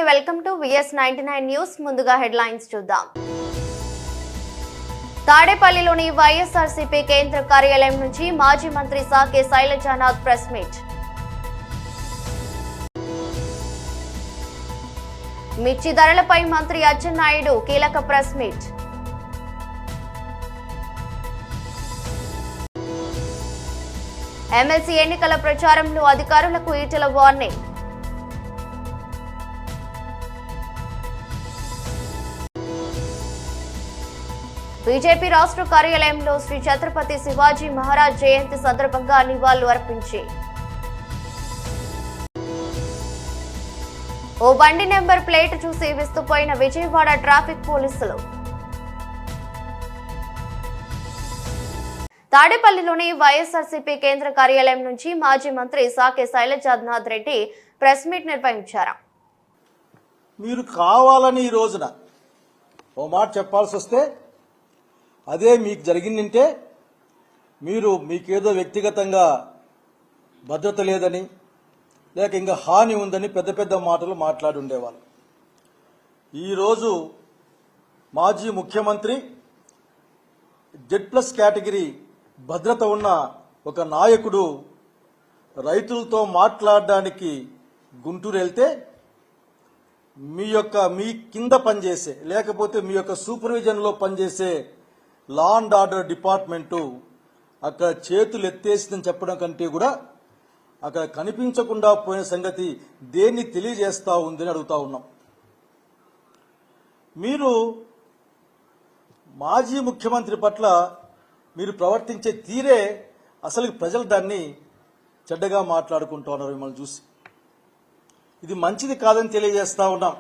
Welcome to VS99 news. ముందుగా headlines చూద్దాం. తాడేపల్లిలోని వైఎస్ఆర్సీపీ కేంద్ర కార్యాలయం నుంచి మాజీ మంత్రి సాకే శైలజానాథ్ ప్రెస్ మీట్. మిర్చి ధరలపై మంత్రి అచ్చెన్నాయుడు కీలక ప్రెస్ మీట్. ఎమ్మెల్సీ ఎన్నికల ప్రచారంలో అధికారులకు ఈటెల వార్నింగ్. బీజేపీ రాష్ట్ర కార్యాలయంలో శ్రీ ఛత్రపతి శివాజీ మహారాజ్ జయంతి సందర్భంగా నివాళులు అర్పించి ఓ బండి నెంబర్ ప్లేట్ చూసి విస్తుపోయిన విజయవాడ ట్రాఫిక్ పోలీసులు. తాడేపల్లిలోని వైఎస్ఆర్సీపీ కేంద్ర కార్యాలయం నుంచి మాజీ మంత్రి సాకే శైలజానాథ్ రెడ్డి ప్రెస్ మీట్ నిర్వహించారు. మీరు కావాలని ఈ రోజున ఓ మాట చెప్పాల్సి వస్తే అదే మీకు జరిగిందంటే మీకేదో వ్యక్తిగతంగా భద్రత లేదని లేక ఇంకా హాని ఉందని పెద్ద పెద్ద మాటలు మాట్లాడి ఉండేవాళ్ళు. ఈరోజు మాజీ ముఖ్యమంత్రి Z+ కేటగిరీ భద్రత ఉన్న ఒక నాయకుడు రైతులతో మాట్లాడడానికి గుంటూరు వెళ్తే మీ కింద పనిచేసే లేకపోతే మీ యొక్క సూపర్విజన్లో పనిచేసే లా అండ్ ఆర్డర్ డిపార్ట్మెంటు అక్కడ చేతులు ఎత్తేసిందని చెప్పడం కంటే కూడా అక్కడ కనిపించకుండా పోయిన సంగతి దేన్ని తెలియజేస్తా ఉందని అడుగుతా ఉన్నాం. మీరు మాజీ ముఖ్యమంత్రి పట్ల మీరు ప్రవర్తించే తీరే అసలు ప్రజలు దాన్ని చెడ్డగా మాట్లాడుకుంటూ ఉన్నారు. మిమ్మల్ని చూసి ఇది మంచిది కాదని తెలియజేస్తా ఉన్నాం.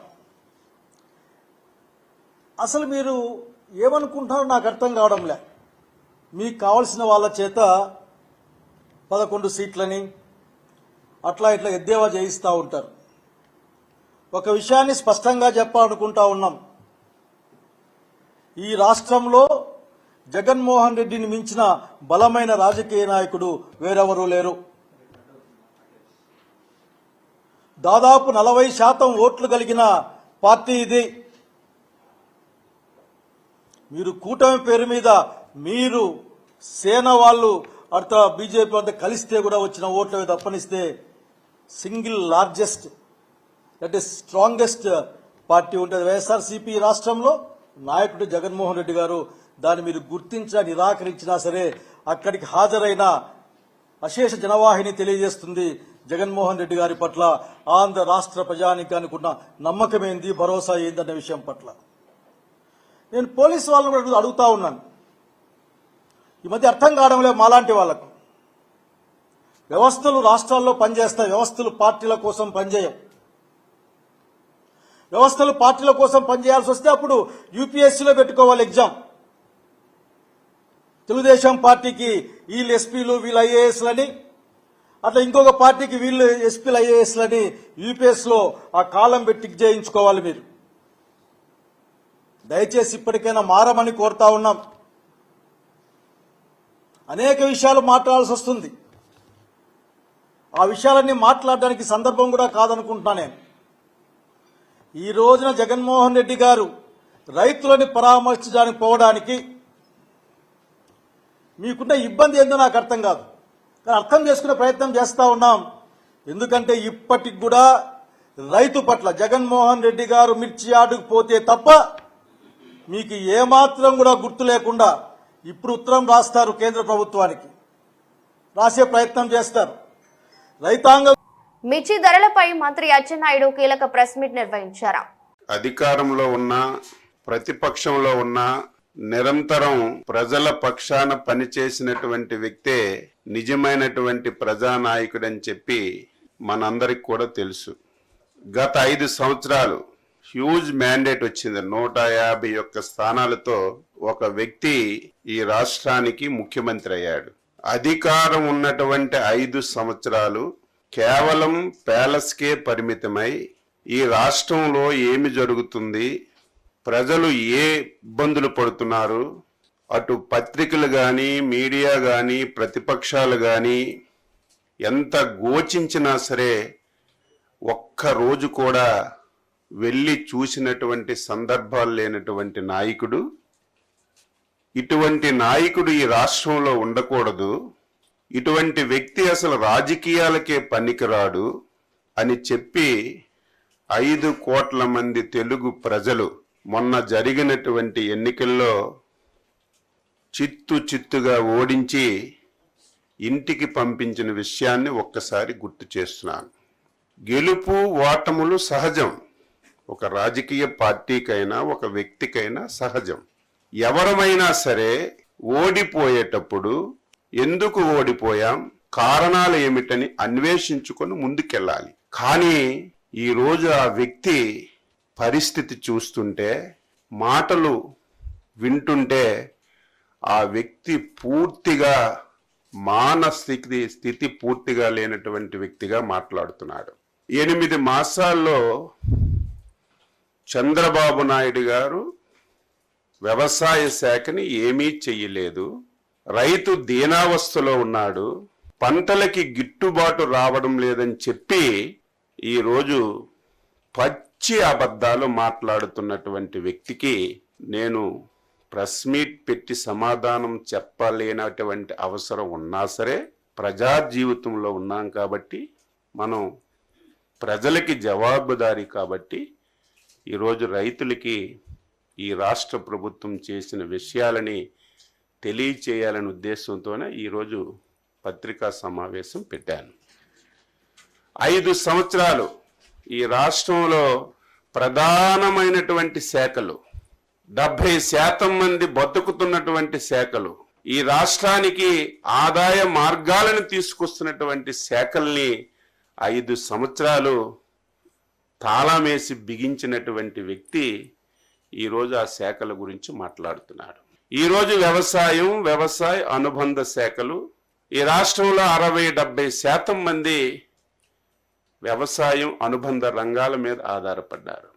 అసలు మీరు ఏమనుకుంటున్నారో నాకు అర్థం కావడంలే. మీకు కావలసిన వాళ్ళ చేత 11 సీట్లని అట్లా ఇట్లా ఎద్దేవా చేయిస్తూ ఉంటారు. ఒక విషయాన్ని స్పష్టంగా చెప్పాలనుకుంటా ఉన్నాం. ఈ రాష్ట్రంలో జగన్మోహన్ రెడ్డిని మించిన బలమైన రాజకీయ నాయకుడు వేరెవరూ లేరు. దాదాపు 40% ఓట్లు కలిగిన పార్టీ ఇది. మీరు కూటమి పేరు మీద మీరు సేన వాళ్ళు అర్థ బీజేపీ అంతా కలిస్తే కూడా వచ్చిన ఓట్లు తప్పనిస్తే సింగిల్ లార్జెస్ట్ అంటే స్ట్రాంగెస్ట్ పార్టీ ఉంటుంది వైఎస్ఆర్సీపీ రాష్ట్రంలో. నాయకుడు జగన్మోహన్ రెడ్డి గారు దాన్ని మీరు గుర్తించినా నిరాకరించినా సరే అక్కడికి హాజరైన అశేష జనవాహిని తెలియజేస్తుంది జగన్మోహన్ రెడ్డి గారి పట్ల ఆంధ్ర రాష్ట్ర ప్రజానీకానికి ఉన్న నమ్మకం ఏంది, భరోసా ఏందన్న విషయం పట్ల. నేను పోలీసు వాళ్ళని కూడా అడుగుతా ఉన్నాను. ఈ మధ్య అర్థం కావడం లేదు మాలాంటి వాళ్లకు. వ్యవస్థలు రాష్ట్రాల్లో పనిచేస్తాయి, వ్యవస్థలు పార్టీల కోసం పనిచేయం. వ్యవస్థలు పార్టీల కోసం పనిచేయాల్సి వస్తే అప్పుడు యూపీఎస్సీలో పెట్టుకోవాలి ఎగ్జామ్. తెలుగుదేశం పార్టీకి వీళ్ళు ఎస్పీలు వీళ్ళు ఐఏఎస్లని, అట్లా ఇంకొక పార్టీకి వీళ్ళు ఎస్పీలు ఐఏఎస్లని యూపీఎస్లో ఆ కాలం పెట్టి చేయించుకోవాలి. మీరు దయచేసి ఇప్పటికైనా మారమని కోరుతా ఉన్నాం. అనేక విషయాలు మాట్లాడాల్సి వస్తుంది. ఆ విషయాలన్నీ మాట్లాడడానికి సందర్భం కూడా కాదనుకుంటున్నా నేను. ఈ రోజున జగన్మోహన్ రెడ్డి గారు రైతులని పరామర్శించడానికి పోవడానికి మీకున్న ఇబ్బంది ఏందో నాకు అర్థం కాదు, కానీ అర్థం చేసుకునే ప్రయత్నం చేస్తా ఉన్నాం. ఎందుకంటే ఇప్పటికి కూడా రైతు పట్ల జగన్మోహన్ రెడ్డి గారు మిర్చి యార్డుకు పోతే తప్ప మీకు ఏమాత్రం కూడా గుర్తు లేకుండా ఇప్పుడు ఉత్తరం రాస్తారు, కేంద్ర ప్రభుత్వానికి రాసే ప్రయత్నం చేస్తారు. రైతాంగం మిర్చి ధరలపై మంత్రి అచ్చెన్నాయుడు కీలక ప్రెస్ మీట్ నిర్వహించారు. అధికారంలో ఉన్న ప్రతిపక్షంలో ఉన్న నిరంతరం ప్రజల పక్షాన పనిచేసినటువంటి వ్యక్తే నిజమైనటువంటి ప్రజానాయకుడని చెప్పి మనందరికి కూడా తెలుసు. గత 5 సంవత్సరాలు హ్యూజ్ మ్యాండేట్ వచ్చింది. 151 స్థానాలతో ఒక వ్యక్తి ఈ రాష్ట్రానికి ముఖ్యమంత్రి అయ్యాడు. అధికారం ఉన్నటువంటి 5 సంవత్సరాలు కేవలం ప్యాలెస్కే పరిమితమై ఈ రాష్ట్రంలో ఏమి జరుగుతుంది, ప్రజలు ఏ ఇబ్బందులు పడుతున్నారు, అటు పత్రికలు కానీ మీడియా కానీ ప్రతిపక్షాలు కానీ ఎంత గోచించినా సరే ఒక్క రోజు కూడా వెళ్ళి చూసినటువంటి సందర్భాలు లేనటువంటి నాయకుడు, ఇటువంటి నాయకుడు ఈ రాష్ట్రంలో ఉండకూడదు, ఇటువంటి వ్యక్తి అసలు రాజకీయాలకే పనికిరాడు అని చెప్పి 5 కోట్ల మంది తెలుగు ప్రజలు మొన్న జరిగినటువంటి ఎన్నికల్లో చిత్తుగా ఓడించి ఇంటికి పంపించిన విషయాన్ని ఒక్కసారి గుర్తు చేస్తున్నాను. గెలుపు ఓటములు సహజం, ఒక రాజకీయ పార్టీకైనా ఒక వ్యక్తికైనా సహజం. ఎవరమైనా సరే ఓడిపోయేటప్పుడు ఎందుకు ఓడిపోయాం, కారణాలు ఏమిటని అన్వేషించుకొని ముందుకెళ్ళాలి. కానీ ఈరోజు ఆ వ్యక్తి పరిస్థితి చూస్తుంటే, మాటలు వింటుంటే ఆ వ్యక్తి పూర్తిగా స్థితి పూర్తిగా లేనటువంటి వ్యక్తిగా మాట్లాడుతున్నాడు. 8 మాసాల్లో చంద్రబాబు నాయుడు గారు వ్యవసాయ శాఖని ఏమీ చెయ్యలేదు, రైతు దీనావస్థలో ఉన్నాడు, పంటలకి గిట్టుబాటు రావడం లేదని చెప్పి ఈరోజు పచ్చి అబద్ధాలు మాట్లాడుతున్నటువంటి వ్యక్తికి నేను ప్రెస్ మీట్ పెట్టి సమాధానం చెప్పలేనటువంటి అవసరం ఉన్నా సరే, ప్రజా జీవితంలో ఉన్నాం కాబట్టి, మనం ప్రజలకి జవాబుదారీ కాబట్టి ఈరోజు రైతులకి ఈ రాష్ట్ర ప్రభుత్వం చేసిన విషయాలని తెలియచేయాలనే ఉద్దేశంతోనే ఈరోజు పత్రికా సమావేశం పెట్టాను. 5 సంవత్సరాలు ఈ రాష్ట్రంలో ప్రధానమైనటువంటి శాఖలు, 70% మంది బతుకుతున్నటువంటి శాఖలు, ఈ రాష్ట్రానికి ఆదాయ మార్గాలను తీసుకొస్తున్నటువంటి శాఖల్ని 5 సంవత్సరాలు తాళమేసి బిగించినటువంటి వ్యక్తి ఈరోజు ఆ శాఖల గురించి మాట్లాడుతున్నాడు. ఈరోజు వ్యవసాయ అనుబంధ శాఖలు, ఈ రాష్ట్రంలో 60-70% మంది వ్యవసాయం అనుబంధ రంగాల మీద ఆధారపడ్డారు.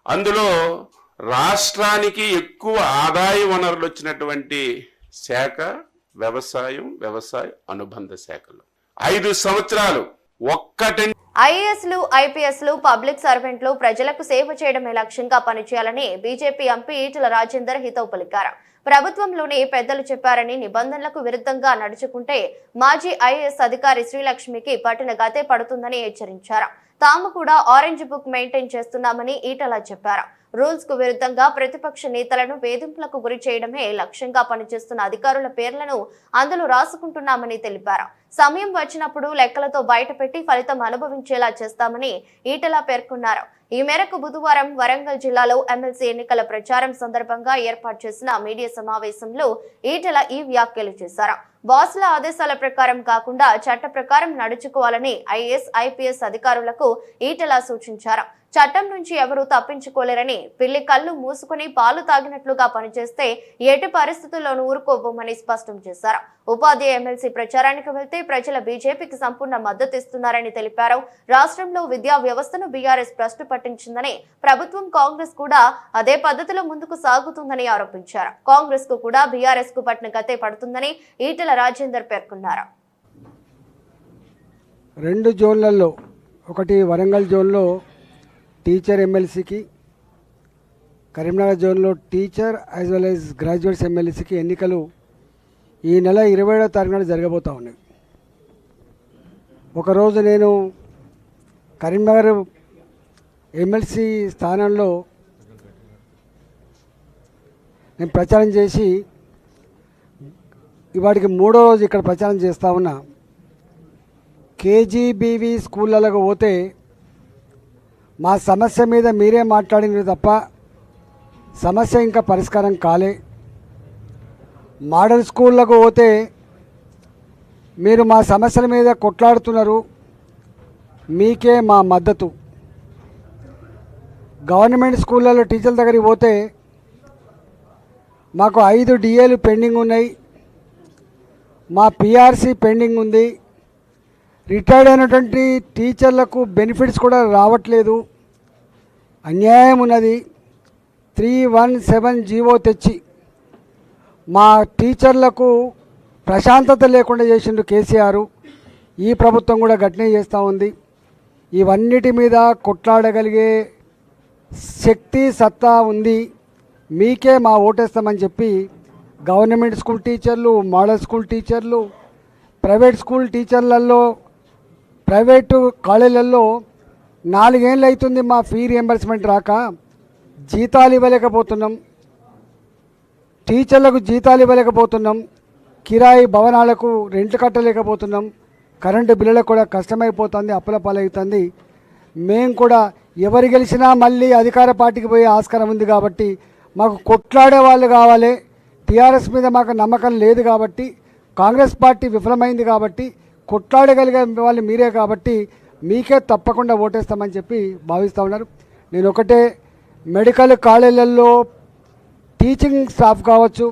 అందులో రాష్ట్రానికి ఎక్కువ ఆదాయ వనరులు వచ్చినటువంటి శాఖ వ్యవసాయ అనుబంధ శాఖలు. 5 సంవత్సరాలు ఒక్కటే ఐఏఎస్లు, ఐపీఎస్లు, పబ్లిక్ సర్వెంట్లు ప్రజలకు సేవ చేయడమే లక్ష్యంగా పనిచేయాలని బీజేపీ ఎంపీ ఈటెల రాజేందర్ హితవు పలికారు. ప్రభుత్వంలోని పెద్దలు చెప్పారని నిబంధనలకు విరుద్ధంగా నడుచుకుంటే మాజీ ఐఏఎస్ అధికారి శ్రీలక్ష్మికి పట్టిన గతే పడుతుందని హెచ్చరించారు. తాము కూడా ఆరెంజ్ బుక్ మెయింటైన్ చేస్తున్నామని ఈటెల చెప్పారు. రూల్స్ కు విరుద్ధంగా ప్రతిపక్ష నేతలను వేధింపులకు గురి చేయడమే లక్ష్యంగా పనిచేస్తున్న అధికారుల పేర్లను అందులో రాసుకుంటున్నామని తెలిపారు. సమయం వచ్చినప్పుడు లెక్కలతో బయటపెట్టి ఫలితం అనుభవించేలా చేస్తామని ఈటెల పేర్కొన్నారు. ఈ మేరకు బుధవారం వరంగల్ జిల్లాలో ఎమ్మెల్సీ ఎన్నికల ప్రచారం సందర్భంగా ఏర్పాటు చేసిన మీడియా సమావేశంలో ఈటెల ఈ వ్యాఖ్యలు చేశారు. బాసుల ఆదేశాల ప్రకారం కాకుండా చట్ట ప్రకారం నడుచుకోవాలని ఐఏఎస్, ఐపీఎస్ అధికారులకు ఈటెల సూచించారు. చట్టం నుంచి ఎవరూ తప్పించుకోలేరని, పిల్లి కళ్ళు మూసుకుని పాలు తాగినట్లుగా పనిచేస్తే ఎట్టి పరిస్థితుల్లోనూ ఊరుకోబోమని స్పష్టం చేశారు. ఉపాధ్యాయ ఎమ్మెల్సీ ప్రచారానికి వెళ్తే ప్రజల బీజేపీకి సంపూర్ణ మద్దతు ఇస్తున్నారని తెలిపారు. రాష్ట్రంలో విద్యా వ్యవస్థను బీఆర్ఎస్ భ్రష్టు పట్టించిందని, ప్రభుత్వం కాంగ్రెస్ కూడా అదే పద్ధతిలో ముందుకు సాగుతుందని ఆరోపించారు. కాంగ్రెస్ కు కూడా బీఆర్ఎస్ కు పట్టిన గతే పడుతుందని ఈటెల రాజేందర్ పేర్కొన్నారు. 2 జోన్లలో, ఒకటి వరంగల్ జోన్లో టీచర్ ఎమ్మెల్సీకి, కరీంనగర్ జోన్లో teacher as well as graduates ఎమ్మెల్సీకి ఎన్నికలు ఈ నెల 27వ తారీఖున జరగబోతూ ఉన్నాయి. ఒకరోజు నేను కరీంనగర్ ఎమ్మెల్సీ స్థానంలో నేను ప్రచారం చేసి ఇవాటికి 3వ రోజు ఇక్కడ ప్రచారం చేస్తూ ఉన్నా. కేజీబీవీ స్కూళ్ళకు పోతే మా సమస్య మీద మీరే మాట్లాడినది తప్ప సమస్య ఇంకా పరిష్కారం కాలే. మోడల్ స్కూళ్ళకు పోతే మీరు మా సమస్యల మీద కొట్లాడుతున్నారు, మీకే మా మద్దతు. గవర్నమెంట్ స్కూళ్ళలో టీచర్ల దగ్గరికి పోతే మాకు 5 డిఏలు పెండింగ్ ఉన్నాయి, మా పిఆర్సీ పెండింగ్ ఉంది, రిటైర్డ్ అయినటువంటి టీచర్లకు బెనిఫిట్స్ కూడా రావట్లేదు, అన్యాయం ఉన్నది. 317 జీవో తెచ్చి మా టీచర్లకు ప్రశాంతత లేకుండా చేసిండు కేసీఆర్. ఈ ప్రభుత్వం కూడా గట్నే చేస్తూ ఉంది. ఇవన్నిటి మీద కొట్లాడగలిగే శక్తి సత్తా ఉంది, మీకే మా ఓటేస్తామని చెప్పి గవర్నమెంట్ స్కూల్ టీచర్లు, మోడల్ స్కూల్ టీచర్లు, ప్రైవేట్ స్కూల్ టీచర్లలో, ప్రైవేటు కాలేజీలలో 4 ఏళ్ళు అవుతుంది మా ఫీ రియంబర్స్మెంట్ రాక, జీతాలు ఇవ్వలేకపోతున్నాం, టీచర్లకు జీతాలు ఇవ్వలేకపోతున్నాం, కిరాయి భవనాలకు రెంట్లు కట్టలేకపోతున్నాం, కరెంటు బిల్లులకు కూడా కష్టమైపోతుంది, అప్పుల పాలవుతుంది. మేము కూడా ఎవరు గెలిచినా మళ్ళీ అధికార పార్టీకి పోయే ఆస్కారం ఉంది కాబట్టి మాకు కొట్లాడే వాళ్ళు కావాలి. టీఆర్ఎస్ మీద మాకు నమ్మకం లేదు కాబట్టి, కాంగ్రెస్ పార్టీ విఫలమైంది కాబట్టి, కొట్లాడగలిగే వాళ్ళు మీరే కాబట్టి మీకే తప్పకుండా ఓటేస్తామని చెప్పి భావిస్తూ ఉన్నారు. నేను ఒకటే, మెడికల్ కాలేజీలలో టీచింగ్ స్టాఫ్ కావచ్చు,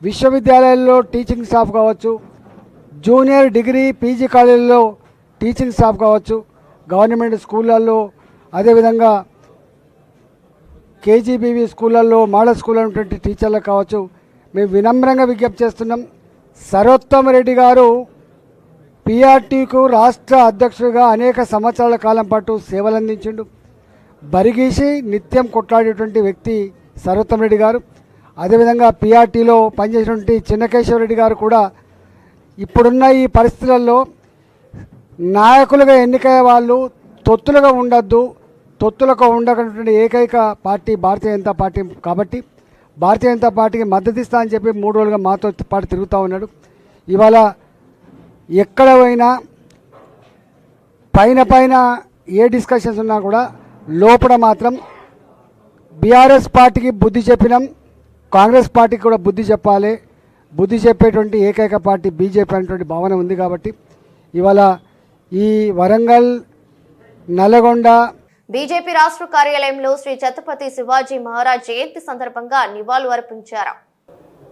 విశ్వవిద్యాలయాల్లో టీచింగ్ స్టాఫ్ కావచ్చు, జూనియర్ డిగ్రీ పీజీ కాలేజీల్లో టీచింగ్ స్టాఫ్ కావచ్చు, గవర్నమెంట్ స్కూళ్ళల్లో, అదేవిధంగా కేజీబీవీ స్కూళ్ళల్లో, మోడల్ స్కూల్లో ఉన్నటువంటి టీచర్లకు కావచ్చు, మేము వినమ్రంగా విజ్ఞప్తి చేస్తున్నాం. సరోత్తమ్ రెడ్డి గారు పిఆర్టీకు రాష్ట్ర అధ్యక్షుడిగా అనేక సంవత్సరాల కాలం పాటు సేవలు అందించిండు. బరిగీసి నిత్యం కొట్లాడేటువంటి వ్యక్తి సరోత్తమ్ రెడ్డి గారు. అదేవిధంగా పిఆర్టీలో పనిచేసినటువంటి చిన్నకేశ్వరరెడ్డి గారు కూడా ఇప్పుడున్న ఈ పరిస్థితులలో నాయకులుగా ఎన్నికయ్యే వాళ్ళు తొత్తులుగా ఉండొద్దు, తొత్తులకు ఉండటువంటి ఏకైక పార్టీ భారతీయ జనతా పార్టీ కాబట్టి భారతీయ జనతా పార్టీకి మద్దతు ఇస్తా అని చెప్పి 3 రోజులుగా మాతో పాటు తిరుగుతూ ఉన్నాడు. ఇవాళ ఎక్కడ పోయినా పైన ఏ డిస్కషన్స్ ఉన్నా కూడా లోపల మాత్రం బీఆర్ఎస్ పార్టీకి బుద్ధి చెప్పినాం, కాంగ్రెస్ పార్టీకి కూడా బుద్ధి చెప్పాలి, బుద్ధి చెప్పేటువంటి ఏకైక పార్టీ బీజేపీ అనేటువంటి భావన ఉంది కాబట్టి ఇవాళ ఈ వరంగల్, నల్గొండ బీజేపీ రాష్ట్ర కార్యాలయంలో శ్రీ ఛత్రపతి శివాజీ మహారాజ్ జయంతి సందర్భంగా నివాళులు అర్పించారు.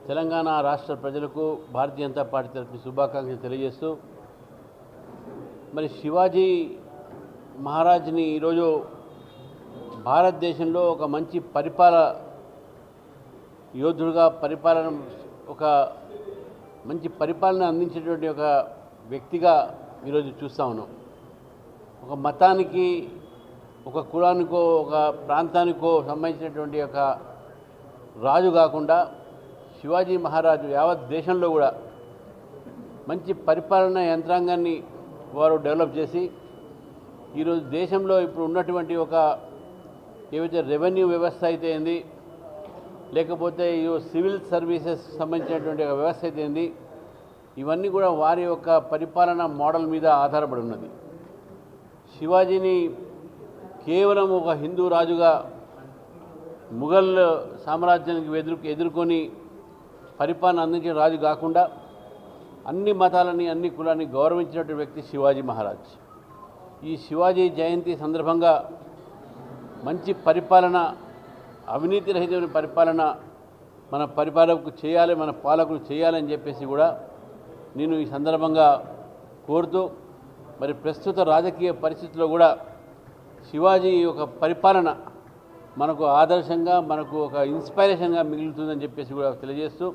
తెలంగాణ రాష్ట్ర ప్రజలకు భారతీయ జనతా పార్టీ తరఫున శుభాకాంక్షలు తెలియజేస్తూ, మరి శివాజీ మహారాజ్ని ఈరోజు భారతదేశంలో ఒక మంచి యోధుడుగా ఒక మంచి పరిపాలన అందించేటువంటి ఒక వ్యక్తిగా ఈరోజు చూస్తూ ఉన్నాం. ఒక మతానికి, ఒక కులానికో, ఒక ప్రాంతానికో సంబంధించినటువంటి ఒక రాజు కాకుండా శివాజీ మహారాజు యావత్ దేశంలో కూడా మంచి పరిపాలన యంత్రాంగాన్ని వారు డెవలప్ చేసి ఈరోజు దేశంలో ఇప్పుడు ఉన్నటువంటి ఒక ఏవైతే రెవెన్యూ వ్యవస్థ అయితే ఏంది, లేకపోతే ఈ సివిల్ సర్వీసెస్ సంబంధించినటువంటి ఒక వ్యవస్థ అయితే ఏంది, ఇవన్నీ కూడా వారి యొక్క పరిపాలన మోడల్ మీద ఆధారపడి ఉన్నది. శివాజీని కేవలం ఒక హిందూ రాజుగా ముఘల్ సామ్రాజ్యానికి ఎదుర్కొని పరిపాలన అందించిన రాజు కాకుండా అన్ని మతాలని, అన్ని కులాన్ని గౌరవించినటువంటి వ్యక్తి శివాజీ మహారాజ్. ఈ శివాజీ జయంతి సందర్భంగా మంచి పరిపాలన, అవినీతి రహితమైన పరిపాలన మన పరిపాలకులు చేయాలి, మన పాలకులు చేయాలని చెప్పేసి కూడా నేను ఈ సందర్భంగా కోరుతూ, మరి ప్రస్తుత రాజకీయ పరిస్థితుల్లో కూడా శివాజీ ఒక పరిపాలన మనకు ఆదర్శంగా, మనకు ఒక ఇన్స్పైరేషన్గా మిగులుతుందని చెప్పేసి కూడా తెలియజేస్తూ,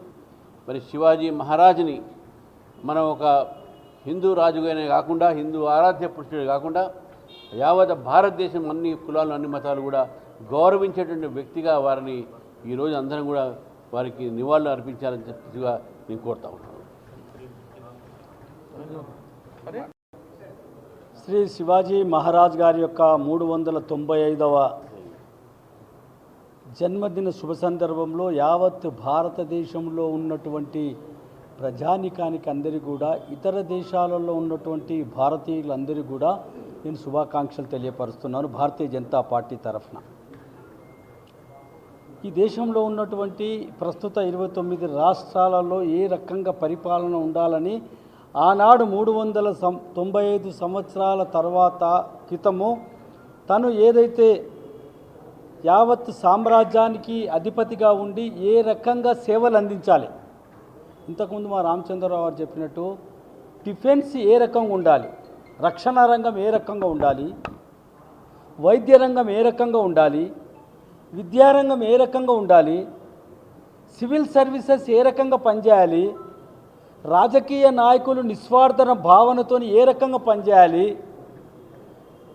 మరి శివాజీ మహారాజుని మనం ఒక హిందూ రాజుగానే కాకుండా, హిందూ ఆరాధ్య పురుషుడే కాకుండా యావత్ భారతదేశం అన్ని కులాలు, అన్ని మతాలు కూడా గౌరవించేటువంటి వ్యక్తిగా వారిని ఈరోజు అందరం కూడా వారికి నివాళులు అర్పించాలని చెప్పేసిగా నేను కోరుతా ఉన్నాను. శ్రీ శివాజీ మహారాజ్ గారి యొక్క 395వ జన్మదిన శుభ సందర్భంలో యావత్ భారతదేశంలో ఉన్నటువంటి ప్రజానికానికి అందరికీ కూడా, ఇతర దేశాలలో ఉన్నటువంటి భారతీయులందరికీ కూడా నేను శుభాకాంక్షలు తెలియపరుస్తున్నాను భారతీయ జనతా పార్టీ తరఫున. ఈ దేశంలో ఉన్నటువంటి ప్రస్తుత 29 రాష్ట్రాలలో ఏ రకంగా పరిపాలన ఉండాలని ఆనాడు 395 సంవత్సరాల తర్వాత క్రితము తను ఏదైతే యావత్ సామ్రాజ్యానికి అధిపతిగా ఉండి ఏ రకంగా సేవలు అందించాలి, ఇంతకుముందు మా రామచంద్రరావు గారు చెప్పినట్టు డిఫెన్స్ ఏ రకంగా ఉండాలి, రక్షణ రంగం ఏ రకంగా ఉండాలి, వైద్య రంగం ఏ రకంగా ఉండాలి, విద్యారంగం ఏ రకంగా ఉండాలి, సివిల్ సర్వీసెస్ ఏ రకంగా పనిచేయాలి, రాజకీయ నాయకులు నిస్వార్థన భావనతో ఏ రకంగా పనిచేయాలి,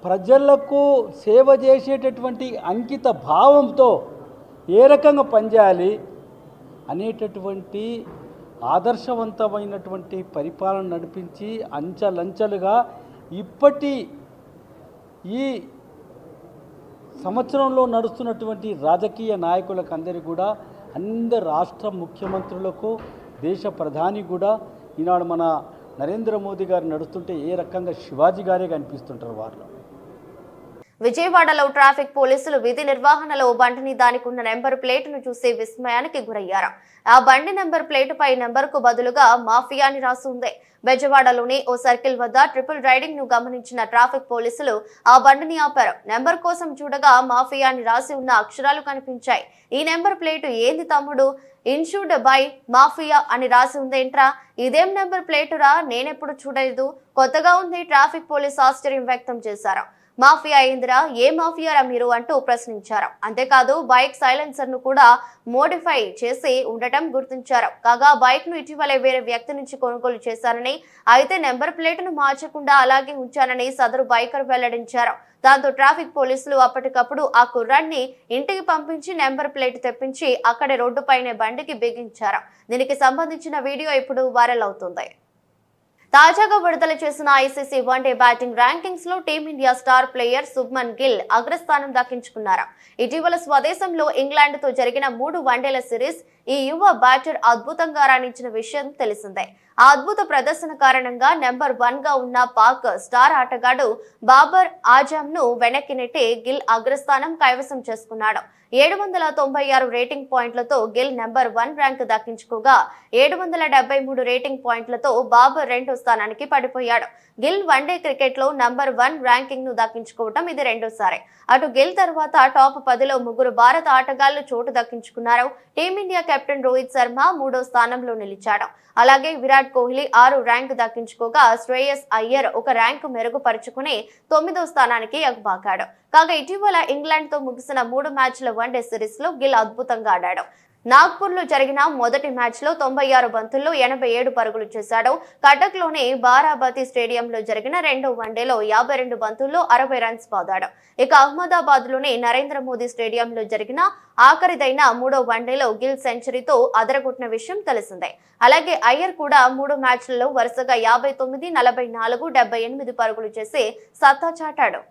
ప్రజలకు సేవ చేసేటటువంటి అంకిత భావంతో ఏ రకంగా పనిచేయాలి అనేటటువంటి ఆదర్శవంతమైనటువంటి పరిపాలన నడిపించి అంచెలంచెలుగా ఇప్పటి ఈ సంవత్సరంలో నడుస్తున్నటువంటి రాజకీయ నాయకులకు అందరికీ కూడా అందరు రాష్ట్ర ముఖ్యమంత్రులకు దేశ ప్రధాని కూడా ఈనాడు మన నరేంద్ర మోదీ గారు నడుస్తుంటే ఏ రకంగా శివాజీ గారే కనిపిస్తుంటారు వాళ్ళు. విజయవాడలో ట్రాఫిక్ పోలీసులు విధి నిర్వహణలో బండిని దానికి ఉన్న నెంబర్ ప్లేటును చూసి విస్మయానికి గురయ్యారు. ఆ బండి నెంబర్ ప్లేటుపై నెంబర్కు బదులుగా మాఫియా అని రాసి ఉంది. బెజవాడలోని ఓ సర్కిల్ వద్ద ట్రిపుల్ రైడింగ్ ను గమనించిన ట్రాఫిక్ పోలీసులు ఆ బండిని ఆపారు. నెంబర్ కోసం చూడగా మాఫియా అని రాసి ఉన్న అక్షరాలు కనిపించాయి. ఈ నెంబర్ ప్లేటు ఏంది తమ్ముడు, ఇన్షూర్డ్ బై మాఫియా అని రాసి ఉందేంట్రా, ఇదేం నెంబర్ ప్లేటురా, నేనెప్పుడు చూడలేదు, కొత్తగా ఉంది. ట్రాఫిక్ పోలీసు ఆశ్చర్యం వ్యక్తం చేశారు. మాఫియా అయిందిరా, ఏ మాఫియారా మీరు అంటూ ప్రశ్నించారు. అంతేకాదు బైక్ సైలెన్సర్ ను కూడా మోడిఫై చేసి ఉండటం గుర్తించారు. కాగా బైక్ ను ఇటీవలే వేరే వ్యక్తి నుంచి కొనుగోలు చేశారని, అయితే నెంబర్ ప్లేటును మార్చకుండా అలాగే ఉంచానని సదరు బైకర్ వెల్లడించారు. దాంతో ట్రాఫిక్ పోలీసులు అప్పటికప్పుడు ఆ కుర్రాన్ని ఇంటికి పంపించి నెంబర్ ప్లేట్ తెప్పించి అక్కడే రోడ్డుపైనే బండికి బిగించారు. దీనికి సంబంధించిన వీడియో ఇప్పుడు వైరల్ అవుతుంది. తాజాగా విడుదల చేసిన ఐసీసీ వన్డే బ్యాటింగ్ ర్యాంకింగ్స్ లో Team India star player Shubman Gill అగ్రస్థానం దక్కించుకున్నారు. ఇటీవల స్వదేశంలో ఇంగ్లాండ్ తో జరిగిన 3 వన్డేల సిరీస్ ఈ యువ బ్యాటర్ అద్భుతంగా రాణించిన విషయం తెలిసిందే. ఆ అద్భుత ప్రదర్శన కారణంగా నెంబర్ 1 గా ఉన్న పాక్ స్టార్ ఆటగాడు బాబర్ ఆజమ్ ను వెనక్కి నెట్టి గిల్ అగ్రస్థానం కైవసం చేసుకున్నాడు. 796 రేటింగ్ పాయింట్లతో గిల్ నెంబర్ 1 ర్యాంక్ దక్కించుకోగా 773 రేటింగ్ పాయింట్లతో బాబర్ 2వ స్థానానికి పడిపోయాడు. గిల్ వన్డే క్రికెట్ లో నంబర్ 1 ర్యాంకింగ్ ను దక్కించుకోవటం ఇది రెండోసారి. అటు గిల్ తర్వాత టాప్ 10లో 3 భారత ఆటగాళ్లు చోటు దక్కించుకున్నారు. టీమిండియా కెప్టెన్ రోహిత్ శర్మ 3వ స్థానంలో నిలిచాడు. అలాగే విరాట్ కోహ్లీ 6 ర్యాంకు దక్కించుకోగా శ్రేయస్ అయ్యర్ 1 ర్యాంకు మెరుగుపరుచుకుని 9వ స్థానానికి ఎగబాకాడు. కాగా ఇటీవల ఇంగ్లాండ్ తో ముగిసిన 3 మ్యాచ్ల వన్డే సిరీస్ లో గిల్ అద్భుతంగా ఆడాడు. నాగ్పూర్ లో జరిగిన మొదటి మ్యాచ్ లో 96 బంతుల్లో 87 పరుగులు చేశాడు. కటక్ లోని బారాబతి స్టేడియంలో జరిగిన 2వ వన్డేలో 52 బంతుల్లో 60 రన్స్ బాదాడు. ఇక అహ్మదాబాద్ లోని నరేంద్ర మోదీ స్టేడియంలో జరిగిన ఆఖరిదైన 3వ వన్డేలో గిల్ సెంచరీతో అదరగొట్టిన విషయం తెలిసిందే. అలాగే అయ్యర్ కూడా 3 మ్యాచ్లలో వరుసగా 59, 44, 78 పరుగులు చేసి సత్తా చాటాడు.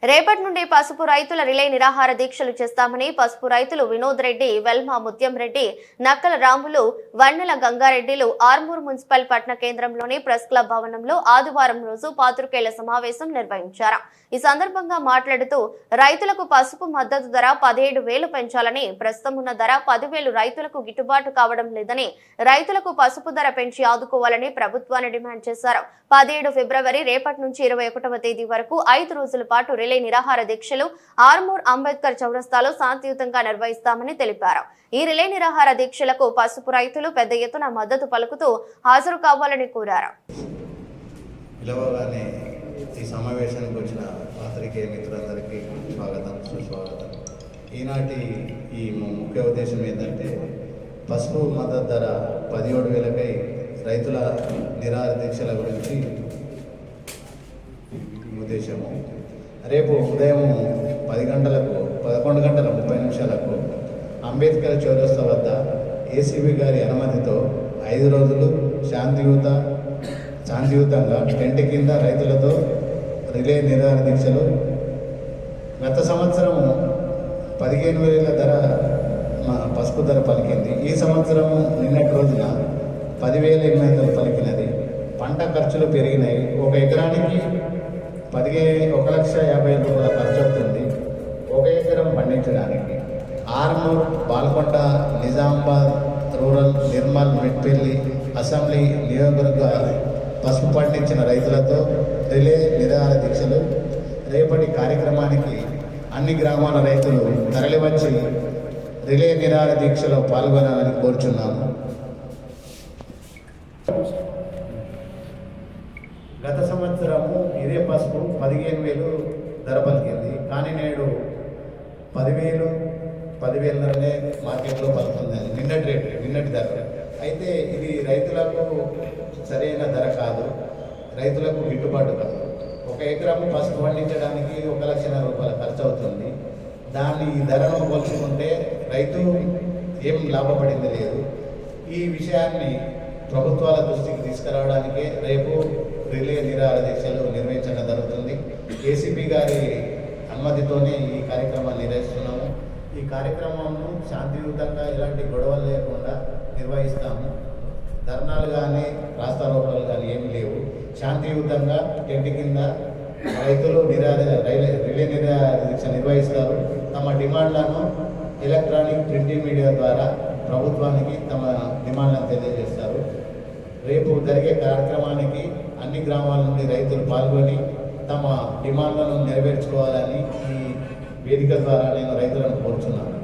రేపటి నుండి పసుపు రైతుల రిలే నిరాహార దీక్షలు చేస్తామని పసుపు రైతులు వినోద్ రెడ్డి, వెల్మా ముత్యం రెడ్డి, నక్కల రాములు, వన్నెల గంగారెడ్డిలు ఆర్మూర్ మున్సిపల్ పట్టణ కేంద్రంలోని ప్రెస్ క్లబ్ భవనంలో ఆదివారం రోజు పాత్రికేయుల సమావేశం నిర్వహించారు. ఈ సందర్భంగా మాట్లాడుతూ రైతులకు పసుపు మద్దతు ధర 17,000 పెంచాలని, ప్రస్తుతం ఉన్న ధర 10,000 రైతులకు గిట్టుబాటు కావడం లేదని, రైతులకు పసుపు ధర పెంచి ఆదుకోవాలని ప్రభుత్వాన్ని డిమాండ్ చేశారు. 17 ఫిబ్రవరి రేపటి నుంచి 21వ తేదీ వరకు 5 రోజుల పాటు రిలే నిరాహార దీక్షలు ఆర్మూర్ అంబేద్కర్ చౌరస్తాలో శాంతియుతంగా నిర్వహిస్తామని తెలిపారు. ఈ రిలే నిరాహార దీక్షలకు పసుపు రైతులు పెద్ద ఎత్తున మద్దతు పలుకుతూ హాజరు కావాలని కోరారు. ఈ సమావేశానికి వచ్చిన పాత్రికేయ మిత్రులందరికీ స్వాగతం, సుస్వాగతం. ఈనాటి ఈ ముఖ్య ఉద్దేశం ఏంటంటే పసుపు మద్దతు ధర 17,000కై రైతుల నిరాహార దీక్షల గురించి ఉద్దేశము. రేపు ఉదయం 10 గంటలకు 11 గంటల 30 నిమిషాలకు అంబేద్కర్ చౌరస్తా వద్ద ఏసీబీ గారి అనుమతితో 5 రోజులు శాంతియుతంగా టెంట్ కింద రైతులతో రిలే నిరాహార దీక్షలు. గత సంవత్సరం 15,000 ధర పసుపు ధర పలికింది. ఈ సంవత్సరం నిన్నటి రోజున 10,800 పలికినది. పంట ఖర్చులు పెరిగినాయి. 1 ఎకరానికి 1,50,000 రూపాయల ఖర్చు అవుతుంది 1 ఎకరం పండించడానికి. ఆర్మూర్, బాల్కొండ, నిజామాబాద్ రూరల్, నిర్మల్, మెట్పల్లి అసెంబ్లీ నియోజకవర్గ పసుపు పండించిన రైతులతో రిలే నిరాహార దీక్షలు. రేపటి కార్యక్రమానికి అన్ని గ్రామాల రైతులు తరలివచ్చి రిలే నిరాహార దీక్షలో పాల్గొనాలని కోరుచున్నాము. గత సంవత్సరము ఇదే పసుపు 15,000 ధర పలికింది. కానీ నేడు 10,000-10,500 మార్కెట్లో పలుకుతుంది. నిన్నటి ధర. అయితే ఇది రైతులకు సరైన ధర కాదు, రైతులకు గిట్టుబాటు కాదు. 1 ఎకరం పసుపు పండించడానికి 1,00,000 రూపాయల ఖర్చు అవుతుంది. దాన్ని ఈ ధరను పోల్చుకుంటే రైతు ఏం లాభపడింది లేదు. ఈ విషయాన్ని ప్రభుత్వాల దృష్టికి తీసుకురావడానికే రేపు రిలే నిరాహార దీక్షలు నిర్వహించడం జరుగుతుంది. ఏసీపీ గారి అనుమతితోనే ఈ కార్యక్రమాన్ని నిర్వహిస్తున్నాము. ఈ కార్యక్రమంను శాంతియుతంగా ఎలాంటి గొడవలు లేకుండా నిర్వహిస్తాము. ధర్నాలు కానీ రాస్తారోకలు కానీ ఏమీ లేవు. శాంతియుతంగా టెంట్ కింద రైతులు రిలే నిరాహార దీక్ష నిర్వహిస్తారు. తమ డిమాండ్లను ఎలక్ట్రానిక్ ప్రింటింగ్ మీడియా ద్వారా ప్రభుత్వానికి తమ డిమాండ్లను తెలియజేస్తారు. రేపు జరిగే కార్యక్రమానికి అన్ని గ్రామాల నుండి రైతులు పాల్గొని తమ డిమాండ్లను నెరవేర్చుకోవాలని ఈ వేదిక ద్వారా నేను రైతులను కోరుచున్నాను.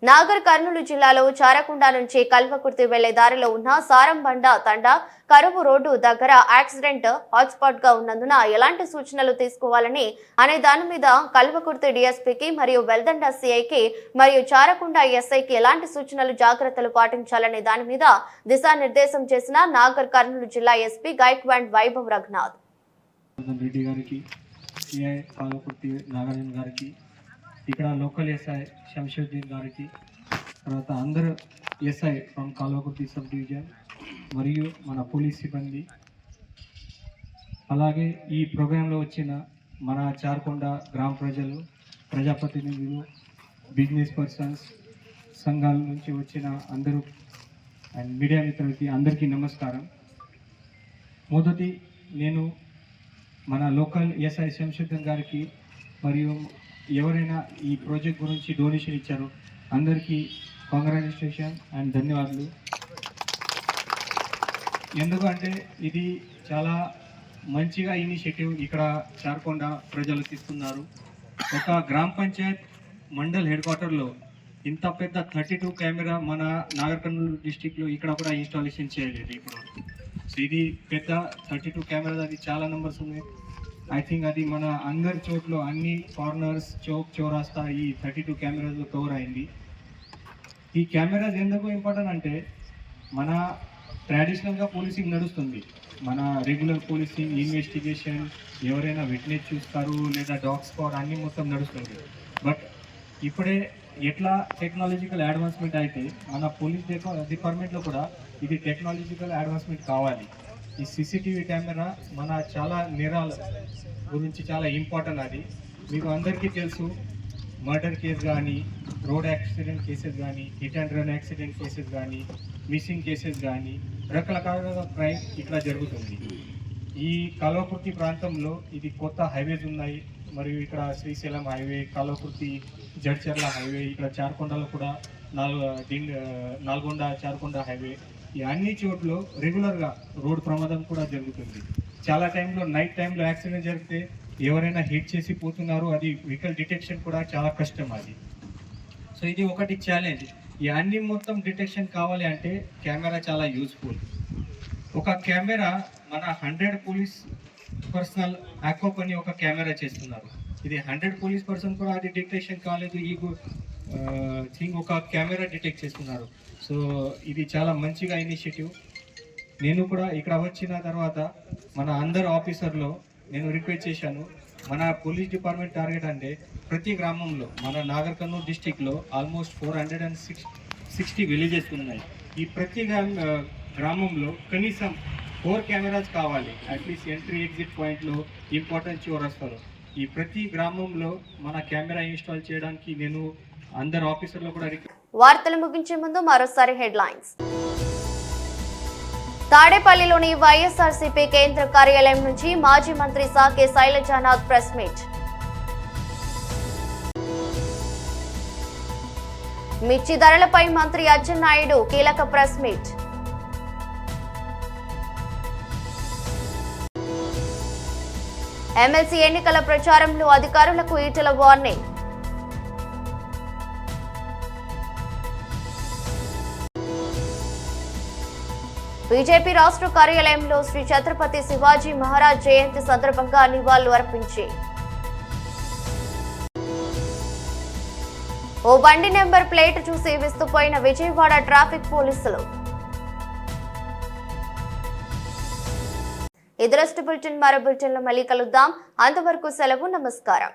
నాగర్ కర్నూలు జిల్లాలో చారకొండ నుంచి కల్వకుర్తి వెళ్లే దారిలో ఉన్న సారంబండ తండా కరువు రోడ్డు దగ్గర యాక్సిడెంట్ హాట్స్పాట్ గా ఉన్నందున ఎలాంటి సూచనలు తీసుకోవాలని అనే దాని మీద కల్వకుర్తి డీఎస్పీకి మరియు వెల్దండ సిఐకి మరియు చారకొండ ఎస్ఐకి ఎలాంటి సూచనలు జాగ్రత్తలు పాటించాలనే దాని మీద దిశానిర్దేశం చేసిన నాగర్ కర్నూలు జిల్లా ఎస్పీ గైక్వాడ్ వైభవ్ రఘునాథ్. రెడ్డి గారికి, సిఐ కల్వకుర్తి నాగార్జున గారికి, ఇక్కడ లోకల్ ఎస్ఐ శంషుద్దీన్ గారికి, తర్వాత అందరు SI from Kalwakurthy sub division మరియు మన పోలీస్ సిబ్బంది, అలాగే ఈ ప్రోగ్రాంలో వచ్చిన మన చారకొండ గ్రామ ప్రజలు, ప్రజాప్రతినిధులు, బిజినెస్ పర్సన్స్, సంఘాల నుంచి వచ్చిన అందరూ అండ్ మీడియా మిత్రులకి అందరికీ నమస్కారం. మొదటి నేను మన లోకల్ ఎస్ఐ శంషుద్దీన్ గారికి మరియు ఎవరైనా ఈ ప్రాజెక్ట్ గురించి డొనేషన్ ఇచ్చారో అందరికీ కాంగ్రాచులేషన్ అండ్ ధన్యవాదాలు. ఎందుకంటే ఇది చాలా మంచిగా ఇనిషియేటివ్ ఇక్కడ చారకొండ ప్రజలు తీసుకున్నారు. ఒక గ్రామ పంచాయత్ మండల్ హెడ్ క్వార్టర్లో ఇంత పెద్ద 32 కెమెరా మన నాగర్ కర్నూలు డిస్టిక్లో ఇక్కడ కూడా ఇన్స్టాలేషన్ చేయలేదు ఇప్పుడు. సో ఇది పెద్ద 32 కెమెరా, అది చాలా నెంబర్స్ ఉన్నాయి. ఐ థింక్ అది మన అందరి చోట్ల అన్ని కార్నర్స్, చౌరాస్తా ఈ 32 కెమెరాస్లో కవర్ అయింది. ఈ కెమెరాస్ ఎందుకు ఇంపార్టెంట్ అంటే మన ట్రెడిషనల్గా పోలీసింగ్ నడుస్తుంది, మన రెగ్యులర్ పోలీసింగ్, ఇన్వెస్టిగేషన్, ఎవరైనా విట్నెస్ చూస్తారు లేదా డాగ్ స్క్వాడ్ అన్నీ మొత్తం నడుస్తుంది. బట్ ఇప్పుడే ఎట్లా టెక్నాలజికల్ అడ్వాన్స్మెంట్ అయితే మన పోలీస్ డిపార్ట్మెంట్లో కూడా ఇది టెక్నాలజికల్ అడ్వాన్స్మెంట్ కావాలి. ఈ సీసీటీవీ కెమెరా మన చాలా నేరాల గురించి చాలా ఇంపార్టెంట్. అది మీకు అందరికీ తెలుసు, మర్డర్ కేసు కానీ, రోడ్ యాక్సిడెంట్ కేసెస్ కానీ, hit and run accident cases కానీ, మిస్సింగ్ కేసెస్ కానీ రకరకాల క్రైమ్ ఇక్కడ జరుగుతుంది. ఈ కల్వకుర్తి ప్రాంతంలో ఇది కొత్త హైవేస్ ఉన్నాయి, మరియు ఇక్కడ శ్రీశైలం హైవే, కల్వకుర్తి జడ్చర్ల హైవే, ఇక్కడ చారకొండలో కూడా నల్గొండ చారకొండ హైవే, ఈ అన్ని చోట్ల రెగ్యులర్గా రోడ్ ప్రమాదం కూడా జరుగుతుంది. చాలా టైంలో నైట్ టైంలో యాక్సిడెంట్ జరిగితే ఎవరైనా హిట్ చేసి పోతున్నారు, అది వెహికల్ డిటెక్షన్ కూడా చాలా కష్టం అది. సో ఇది ఒకటి ఛాలెంజ్. ఈ అన్ని మొత్తం డిటెక్షన్ కావాలి అంటే కెమెరా చాలా యూస్ఫుల్. ఒక కెమెరా మన 100 పోలీస్ పర్సనల్ యాక్వాప్ అని ఒక కెమెరా చేస్తున్నారు. ఇది 100 పోలీస్ పర్సన్ కూడా అది డిటెక్షన్ కాలేదు, ఈ థింగ్ ఒక కెమెరా డిటెక్ట్ చేస్తున్నారు. సో ఇది చాలా మంచిగా ఇనిషియేటివ్. నేను కూడా ఇక్కడ వచ్చిన తర్వాత మన అందరు ఆఫీసర్లో నేను రిక్వెస్ట్ చేశాను, మన పోలీస్ డిపార్ట్మెంట్ టార్గెట్ అంటే ప్రతి గ్రామంలో మన నాగర్ కర్నూలు డిస్టిక్లో ఆల్మోస్ట్ 460 విలేజెస్ ఉన్నాయి. ఈ ప్రతి గ్రామంలో కనీసం 4 కెమెరాస్ కావాలి, అట్లీస్ట్ ఎంట్రీ ఎగ్జిట్ పాయింట్లో, ఇంపార్టెంట్ చౌరస్తాలో. ఈ ప్రతి గ్రామంలో మన కెమెరా ఇన్స్టాల్ చేయడానికి నేను అందరు ఆఫీసర్లు కూడా వార్తలు ముగించే ముందు మరోసారి హెడ్లైన్స్. తాడేపల్లిలోని వైఎస్ఆర్సీపీ కేంద్ర కార్యాలయం నుంచి మాజీ మంత్రి సాకే శైలజానాథ్ ప్రెస్ మీట్. మిర్చి ధరలపై మంత్రి అచ్చెన్నాయుడు కీలక ప్రెస్ మీట్. ఎమ్మెల్సీ ఎన్నికల ప్రచారంలో అధికారులకు ఈటెల వార్నింగ్. బీజేపీ రాష్ట్ర కార్యాలయంలో శ్రీ ఛత్రపతి శివాజీ మహారాజ్ జయంతి సందర్భంగా నివాళులు అర్పించి ఓ బండి నెంబర్ ప్లేట్ చూసి విస్తుపోయిన విజయవాడ ట్రాఫిక్ పోలీసులు. ఎదురస్ట్ బులెటిన్ మరో బులెటిన్లో మళ్ళీ కలుద్దాం. అంతవరకు సెలవు. నమస్కారం.